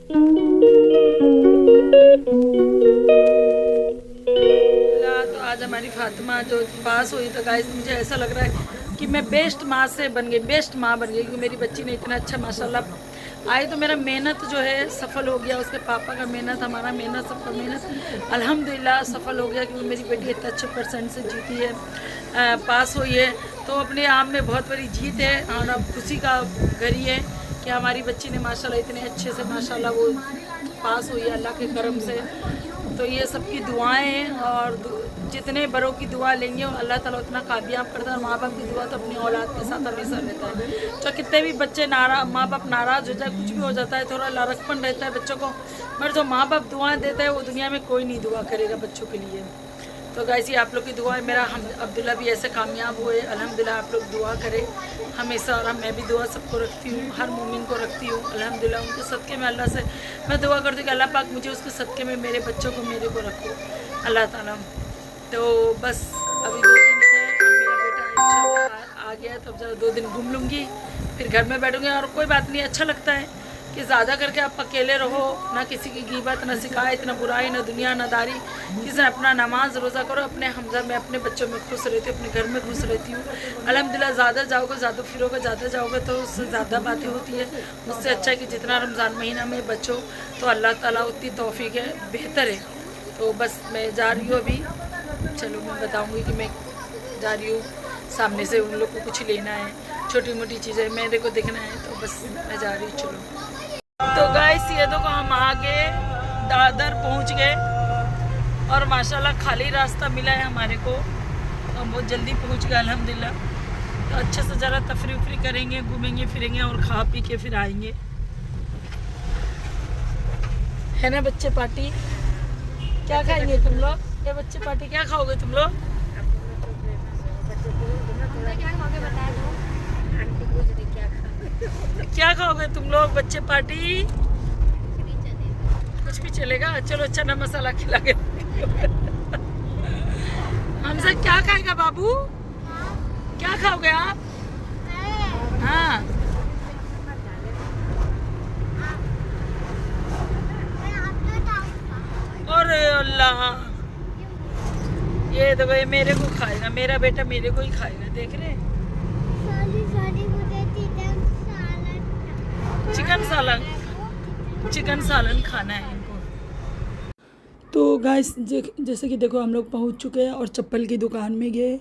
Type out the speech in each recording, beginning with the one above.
तो आज हमारी फातिमा जो पास हुई, तो गाइस मुझे ऐसा लग रहा है कि मैं बेस्ट माँ से बन गई, बेस्ट माँ बन गई, क्योंकि मेरी बच्ची ने इतना अच्छा माशाल्लाह आई। तो मेरा मेहनत जो है सफल हो गया, उसके पापा का मेहनत, हमारा मेहनत, सबका मेहनत अल्हम्दुलिल्लाह सफल हो गया, क्योंकि मेरी बेटी इतने अच्छे परसेंट से जीती है, पास हुई है। तो अपने आप में बहुत बड़ी जीत है और अब खुशी का घड़ी है कि हमारी बच्ची ने माशाल्लाह इतने अच्छे से माशाल्लाह वो पास हुई है अल्लाह के करम से। तो ये सबकी दुआएं हैं, और जितने बड़ों की दुआ लेंगे अल्लाह ताला उतना कामयाब करता है। और माँ बाप की दुआ तो अपनी औलाद के साथ हमेशा रहता है। तो कितने भी बच्चे माँ बाप नाराज़ हो जाए, कुछ भी हो जाता है, थोड़ा लालचपन रहता है बच्चों को, मगर जो माँ बाप दुआएं देते हैं वो दुनिया में कोई नहीं दुआ करेगा बच्चों के लिए। तो गाइस ये आप लोग की दुआ है, मेरा हम अब्दुल्ला भी ऐसे कामयाब हुए अल्हम्दुलिल्लाह। आप लोग दुआ करें हमेशा, और मैं भी दुआ सबको रखती हूँ, हर मोमिन को रखती हूँ अल्हम्दुलिल्लाह। उनके सदक़े में अल्लाह से मैं दुआ करती हूँ कि अल्लाह पाक मुझे उसके सदक़े में मेरे बच्चों को, मेरे को रखो अल्लाह ताला। तो बस अभी 2 दिन है, अब मेरा बेटा इंशाल्लाह आ गया है, तो अब ज़रा 2 दिन घूम लूँगी, फिर घर में बैठूँगी। और कोई बात नहीं, अच्छा लगता है कि ज़्यादा करके आप अकेले रहो, ना किसी की ग़ीबत, ना शिकायत, ना बुराई, ना दुनिया, ना दारी, किसी अपना नमाज रोज़ा करो, अपने हमजा में, अपने बच्चों में खुश रहती हूँ, अपने घर में खुश रहती हूँ अल्हम्दुलिल्लाह। ज़्यादा जाओगे, ज़्यादा फिरोगे, ज़्यादा जाओगे तो उससे ज़्यादा बातें होती है। उससे अच्छा है कि जितना रमज़ान महीना में बचो तो अल्लाह ताला उतनी तौफीक है, बेहतर है। तो बस मैं जा रही हूँ अभी, चलो मैं बताऊँगी कि मैं जा रही हूँ, सामने से उन लोग को कुछ लेना है, छोटी मोटी चीज़ें मेरे को देखना है, तो बस मैं जा रही हूँ। चलो तो गाइस ये देखो हम आगे दादर पहुंच गए, और माशाल्लाह खाली रास्ता मिला है हमारे को, तो हम बहुत जल्दी पहुंच गए अल्हम्दुलिल्लाह। तो अच्छे से ज़रा तफरी उफरी करेंगे, घूमेंगे फिरेंगे और खा पी के फिर आएंगे, है ना बच्चे पार्टी? क्या खाएंगे तुम लोग? ये बच्चे पार्टी क्या खाओगे तुम लोग? क्या खाओगे तुम लोग बच्चे पार्टी? कुछ भी चलेगा, चलो चना मसाला खिला के। हमसे क्या खाएगा बाबू? क्या खाओगे आप? हाँ अरे अल्लाह, ये देखो ये मेरे को खाएगा, मेरा बेटा मेरे को ही खाएगा, देख रहे? चिकन सालन, चिकन सालन खाना है इनको। तो गाइस जैसे कि देखो हम लोग पहुंच चुके हैं और चप्पल की दुकान में गए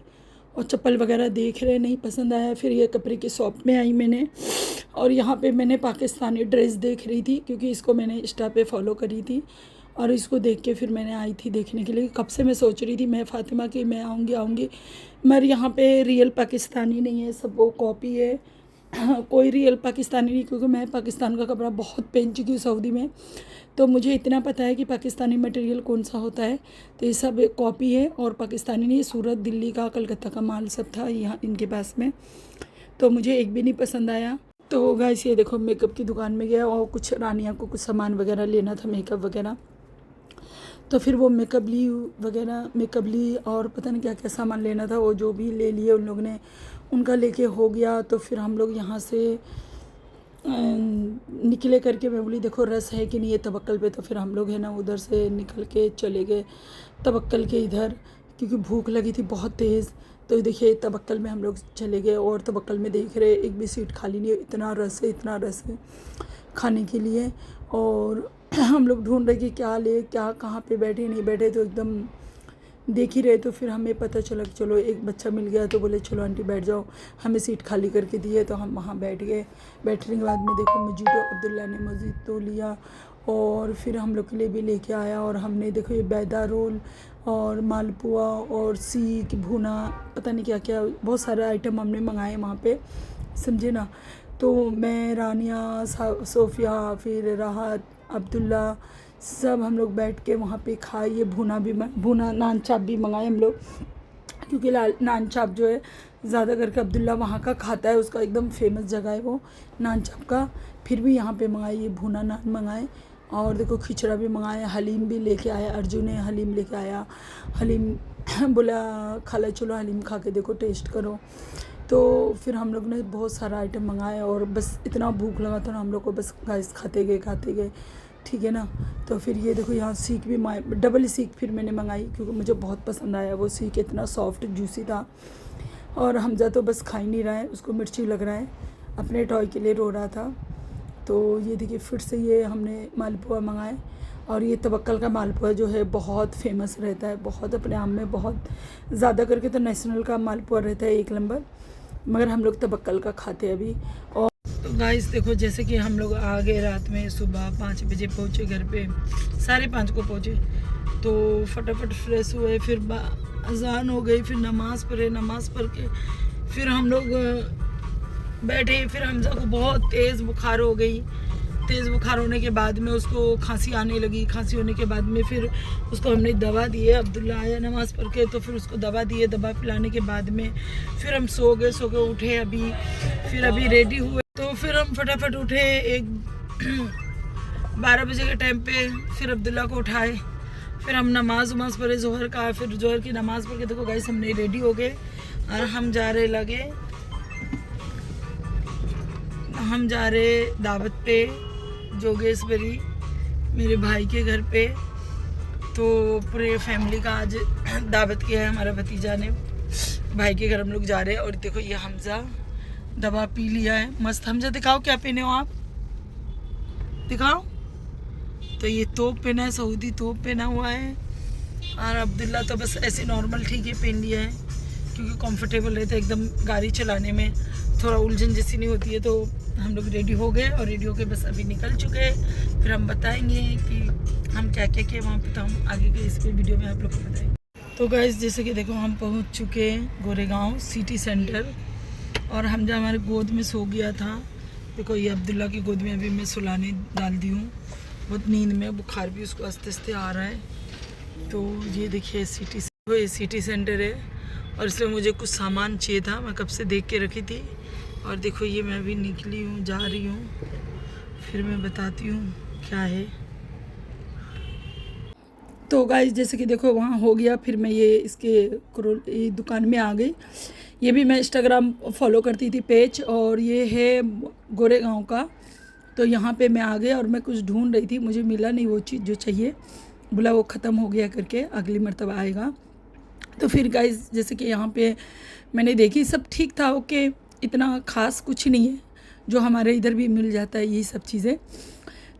और चप्पल वगैरह देख रहे, नहीं पसंद आया, फिर ये कपड़े की शॉप में आई मैंने, और यहाँ पे मैंने पाकिस्तानी ड्रेस देख रही थी, क्योंकि इसको मैंने इंस्टा पे फॉलो करी थी, और इसको देख के फिर मैंने आई थी देखने के लिए। कब से मैं सोच रही थी मैं फातिमा की मैं आऊँगी आऊँगी, मगर यहाँ पे रियल पाकिस्तानी नहीं है, सब वो कॉपी है। कोई रियल पाकिस्तानी नहीं, क्योंकि मैं पाकिस्तान का कपड़ा बहुत पहन चुकी हूँ सऊदी में, तो मुझे इतना पता है कि पाकिस्तानी मटेरियल कौन सा होता है। तो ये सब कॉपी है और पाकिस्तानी नहीं, सूरत, दिल्ली का, कलकत्ता का माल सब था यहाँ इनके पास में, तो मुझे एक भी नहीं पसंद आया। तो गाइस ये देखो मेकअप की दुकान में गया और कुछ रानिया को कुछ सामान वगैरह लेना था, मेकअप वगैरह, तो फिर वो मेकअप ली और पता नहीं क्या क्या सामान लेना था, वो जो भी ले लिए उन लोग ने, उनका लेके हो गया। तो फिर हम लोग यहाँ से निकले करके, मैं बोली देखो रस है कि नहीं है तवक्कल पे, तो फिर हम लोग है ना उधर से निकल के चले गए तवक्कल के इधर, क्योंकि भूख लगी थी बहुत तेज़। तो देखिए तवक्कल में हम लोग चले गए, और तवक्कल में देख रहे एक भी सीट खाली नहीं है, इतना रस है, इतना रस है खाने के लिए। और हम लोग ढूंढ रहे कि क्या ले, क्या कहाँ पे बैठे, नहीं बैठे, तो एकदम देख ही रहे। तो फिर हमें पता चला कि चलो एक बच्चा मिल गया, तो बोले चलो आंटी बैठ जाओ, हमें सीट खाली करके दी है, तो हम वहाँ बैठ गए। बैठने के बाद में देखो मजीदो अब्दुल्ला ने मजीद तो लिया, और फिर हम लोग के लिए भी लेके आया, और हमने देखो ये बैदा रोल और मालपुआ और सीख भुना, पता नहीं क्या क्या बहुत सारे आइटम हमने मंगाए वहाँ पे, समझे ना। तो मैं, रानिया, सोफ़िया, फिर राहत, अब्दुल्ला, सब हम लोग बैठ के वहाँ पे खाए। ये भुना नान चाप भी मंगाए हम लोग, क्योंकि नान चाप जो है ज़्यादा करके अब्दुल्ला वहाँ का खाता है, उसका एकदम फेमस जगह है वो नान चाप का। फिर भी यहाँ पे मंगाए, ये भुना नान मंगाए, और देखो खिचड़ा भी मंगाए, हलीम भी लेके आया, अर्जुन ने हलीम लेके आया, हलीम बोला खाला चलो हलीम खा के देखो, टेस्ट करो। तो फिर हम लोग ने बहुत सारा आइटम मंगाया, और बस इतना भूख लगा था ना हम लोग को, बस गाइस खाते गए ठीक है ना। तो फिर ये देखो यहाँ सीख भी डबल सीख फिर मैंने मंगाई क्योंकि मुझे बहुत पसंद आया वो सीख, इतना सॉफ्ट जूसी था। और हमजा तो बस खा ही नहीं रहा है, उसको मिर्ची लग रहा है, अपने टॉय के लिए रो रहा था। तो ये देखिए फिर से ये हमने मालपुआ मंगाए। और ये तवक्कल का मालपुआ जो है बहुत फेमस रहता है, बहुत अपने आप में बहुत ज़्यादा करके तो नेशनल का मालपुआ रहता है 1 नंबर, मगर हम लोग तवक्कल का खाते हैं अभी। और तो गाइस देखो जैसे कि हम लोग आ गए रात में, सुबह 5 बजे पहुँचे घर पे, 5:30 को पहुँचे। तो फटाफट फ्रेश हुए, फिर अजान हो गई, फिर नमाज़ पढ़े, नमाज़ पढ़ के फिर हम लोग बैठे। फिर हमजा को बहुत तेज़ बुखार हो गई। तेज़ बुखार होने के बाद में उसको खांसी आने लगी। खांसी होने के बाद में फिर उसको हमने दवा दी है। अब्दुल्ला आया नमाज़ पढ़ के, तो फिर उसको दवा दी है। दवा पिलाने के बाद में फिर हम सो के उठे अभी। फिर अभी रेडी हुए, तो फिर हम फटाफट उठे 12 बजे के टाइम पे। फिर अब्दुल्ला को उठाए, फिर हम नमाज पढ़े जोहर का। फिर जोहर की नमाज़ पढ़ के देखो गाइस हमने रेडी हो गए और हम जा रहे दावत पे जोगेश्वरी, मेरे भाई के घर पे। तो पूरे फैमिली का आज दावत किया है हमारा भतीजा ने, भाई के घर हम लोग जा रहे हैं। और देखो ये हमजा दवा पी लिया है मस्त। हमजा दिखाओ क्या पहने हो आप, दिखाओ। तो ये तोप पहना है, सऊदी तोप पहना हुआ है। और अब्दुल्ला तो बस ऐसे नॉर्मल ठीक है पहन लिया है, क्योंकि कंफर्टेबल रहता है एकदम, गाड़ी चलाने में थोड़ा उलझन जैसी नहीं होती है। तो हम लोग रेडी हो गए और रेडी होके बस अभी निकल चुके हैं। फिर हम बताएंगे कि हम क्या क्या किए वहाँ पे, तो हम आगे के इस वीडियो में आप लोग को बताएंगे। तो गाइस जैसे कि देखो हम पहुँच चुके हैं गोरेगांव सिटी सेंटर। और हमजा हमारे गोद में सो गया था। देखो ये अब्दुल्ला की गोद में अभी मैं सुलाने डाल दी हूँ, बहुत नींद में, बुखार भी उसको आस्ते आस्ते आ रहा है। तो ये देखिए सिटी सेंटर है, और इसलिए मुझे कुछ सामान चाहिए था, मैं कब से देख के रखी थी। और देखो ये मैं अभी निकली हूँ, जा रही हूँ, फिर मैं बताती हूँ क्या है। तो गाइस जैसे कि देखो वहाँ हो गया, फिर मैं ये दुकान में आ गई। ये भी मैं इंस्टाग्राम फॉलो करती थी पेज, और ये है गोरेगांव का। तो यहाँ पे मैं आ गई और मैं कुछ ढूंढ रही थी, मुझे मिला नहीं वो चीज़ जो चाहिए, बोला वो ख़त्म हो गया करके, अगली मरतबा आएगा। तो फिर गाइस जैसे कि यहाँ पे मैंने देखी, सब ठीक था, ओके, इतना ख़ास कुछ नहीं है, जो हमारे इधर भी मिल जाता है यही सब चीज़ें।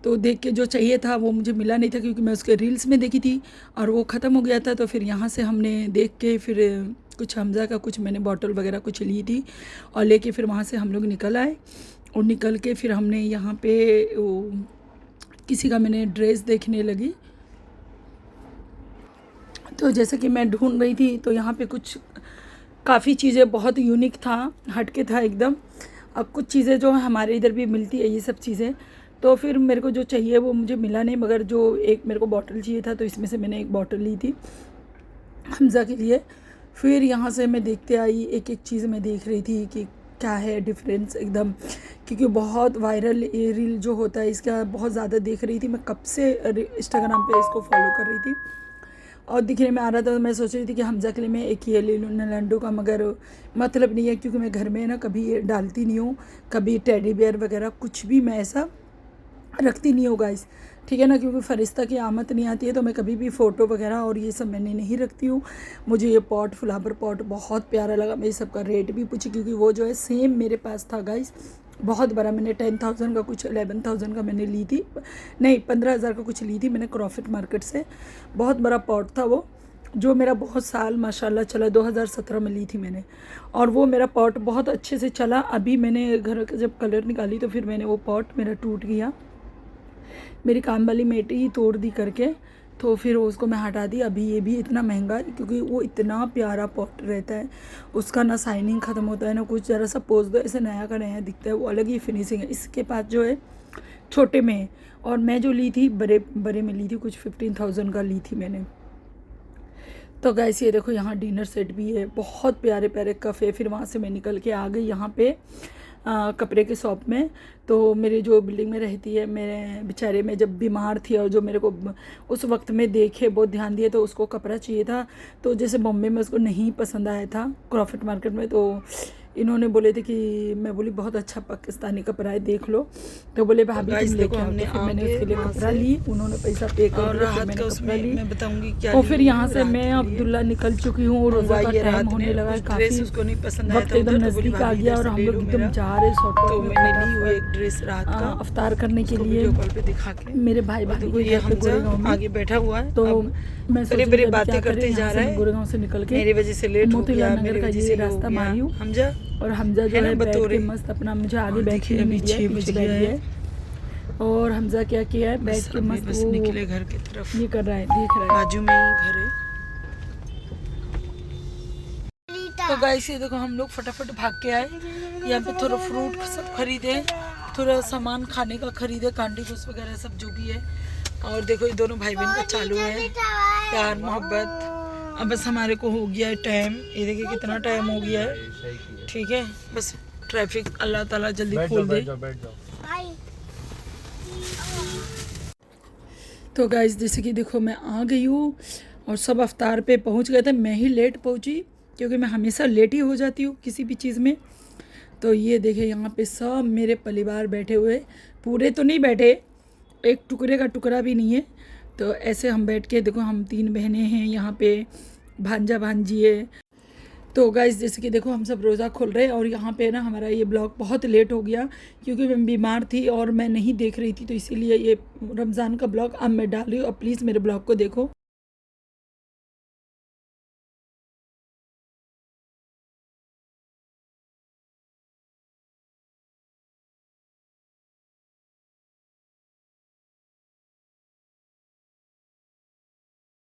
तो देख के जो चाहिए था वो मुझे मिला नहीं था, क्योंकि मैं उसके रील्स में देखी थी और वो ख़त्म हो गया था। तो फिर यहाँ से हमने देख के फिर कुछ हमजा का कुछ मैंने बॉटल वगैरह कुछ ली थी, और लेके फिर वहाँ से हम लोग निकल आए। और निकल के फिर हमने यहाँ पे किसी का मैंने ड्रेस देखने लगी। तो जैसे कि मैं ढूंढ रही थी, तो यहाँ पे कुछ काफ़ी चीज़ें बहुत यूनिक था, हटके था एकदम। अब कुछ चीज़ें जो हमारे इधर भी मिलती है ये सब चीज़ें, तो फिर मेरे को जो चाहिए वो मुझे मिला नहीं, मगर जो एक मेरे को बॉटल चाहिए था, तो इसमें से मैंने एक बॉटल ली थी हमजा के लिए। फिर यहाँ से मैं देखते आई, एक एक चीज़ मैं देख रही थी कि क्या है डिफरेंस एकदम, क्योंकि बहुत वायरल ये रील जो होता है इसका बहुत ज़्यादा देख रही थी। मैं कब से इंस्टाग्राम पे इसको फॉलो कर रही थी और दिखने में आ रहा था। तो मैं सोच रही थी कि हमजा के लिए मैं एक ये ले लूँ नालंडो का, मगर मतलब नहीं है, क्योंकि मैं घर में ना कभी ये डालती नहीं हूँ, कभी टेडी बियर वगैरह कुछ भी मैं ऐसा रखती नहीं हूँ गाइस, ठीक है ना, क्योंकि फरिश्ता की आमद नहीं आती है। तो मैं कभी भी फ़ोटो वगैरह और ये सब मैंने नहीं रखती हूँ। मुझे ये पॉट, फ्लावर पॉट बहुत प्यारा लगा। मैं सब का रेट भी पूछी, क्योंकि वो जो है सेम मेरे पास था गाइस, बहुत बड़ा। मैंने 10,000 का कुछ 11,000 का मैंने ली थी, नहीं 15,000 का कुछ ली थी मैंने क्रॉफिट मार्केट से। बहुत बड़ा पॉट था वो, जो मेरा बहुत साल माशाल्लाह चला, 2017 में ली थी मैंने, और वो मेरा पॉट बहुत अच्छे से चला। अभी मैंने घर का जब कलर निकाली तो फिर मैंने वो पॉट मेरा टूट गया, मेरी काम वाली मेट ही तोड़ दी करके, तो फिर उसको मैं हटा दी। अभी ये भी इतना महंगा, क्योंकि वो इतना प्यारा पॉट रहता है, उसका ना शाइनिंग ख़त्म होता है ना कुछ, ज़रा सा पोंछ दो ऐसे नया का नया दिखता है, वो अलग ही फिनिशिंग है। इसके पास जो है छोटे में है, और मैं जो ली थी बड़े में ली थी, कुछ 15,000 का ली थी मैंने। तो गैस ये देखो यहाँ डिनर सेट भी है, बहुत प्यारे प्यारे कप है। फिर वहाँ से मैं निकल के आ गई यहाँ पे कपड़े के शॉप में। तो मेरी जो बिल्डिंग में रहती है, मेरे बेचारे में जब बीमार थी और जो मेरे को उस वक्त में देखे, बहुत ध्यान दिए, तो उसको कपड़ा चाहिए था। तो जैसे बॉम्बे में उसको नहीं पसंद आया था क्रॉफिट मार्केट में, तो इन्होंने बोले थे कि मैं बोली बहुत अच्छा पाकिस्तानी कपड़ा है देख लो, तो बोले भाभी तुम लेके आओ। तो फिर मैंने उसके लिए कपड़ा ली, उन्होंने पैसा पे कर दिया, फिर मैंने कपड़ा ली। मैं बताऊंगी क्या। और फिर यहाँ से मैं अब्दुल्ला निकल चुकी हूँ, रोज़ा का टाइम होने लगा, काफ़ी उसको नहीं पसंद वक्त एकदम नज़दीक आ गया और हम लोग एकदम जा रहे तो मैंने ली हुई एक ड्रेस रात का अफ्तार करने के लिए। कॉल पे दिखा के मेरे भाई भाभी को यहाँ पे गोरेगांव में आगे बैठा हुआ है, तो मैं सोच रही थी बातें करते जा रहा है, गोरेगांव से निकल के मेरी वजह से लेट हो गया, मोतीलाल नगर का ये रास्ता मारी हूँ। हमजा और हमजा जो है बैठ के मस्त अपना मुझे आगे बैठने नहीं दिया, पीछे बैठ गया है। और हमजा क्या किया है, बैठ के मस्त वो निकले घर की तरफ, ये कर रहा है, देख रहा है, बाजू में ही घर है। तो गाइस ये देखो हम लोग फटाफट भाग के आए, यहाँ पे थोड़ा फ्रूट सब खरीदे, थोड़ा सामान खाने का खरीदे, कांडी जूस वगैरह सब जो भी है। और देखो ये दोनों भाई बहन का चालू है प्यार मोहब्बत। अब बस हमारे को हो गया है टाइम, ये देखिए कितना टाइम हो गया है, ठीक है। बस ट्रैफिक अल्लाह ताला जल्दी खोल दे। तो गाइस जैसे कि देखो मैं आ गई हूँ और सब अफ्तार पे पहुँच गए थे, मैं ही लेट पहुँची क्योंकि मैं हमेशा लेट ही हो जाती हूँ किसी भी चीज़ में। तो ये देखे यहाँ पे सब मेरे परिवार बैठे हुए, पूरे तो नहीं बैठे, एक टुकड़े का टुकड़ा भी नहीं है। तो ऐसे हम बैठ के देखो, हम 3 बहनें हैं यहाँ पे, भांजा भांजी है। तो गाइस जैसे कि देखो हम सब रोज़ा खोल रहे हैं और यहाँ पे ना हमारा ये ब्लॉग बहुत लेट हो गया क्योंकि मैं बीमार थी और मैं नहीं देख रही थी, तो इसीलिए ये रमज़ान का ब्लॉग अब मैं डाल रही हूँ। अब प्लीज़ मेरे ब्लॉग को देखो।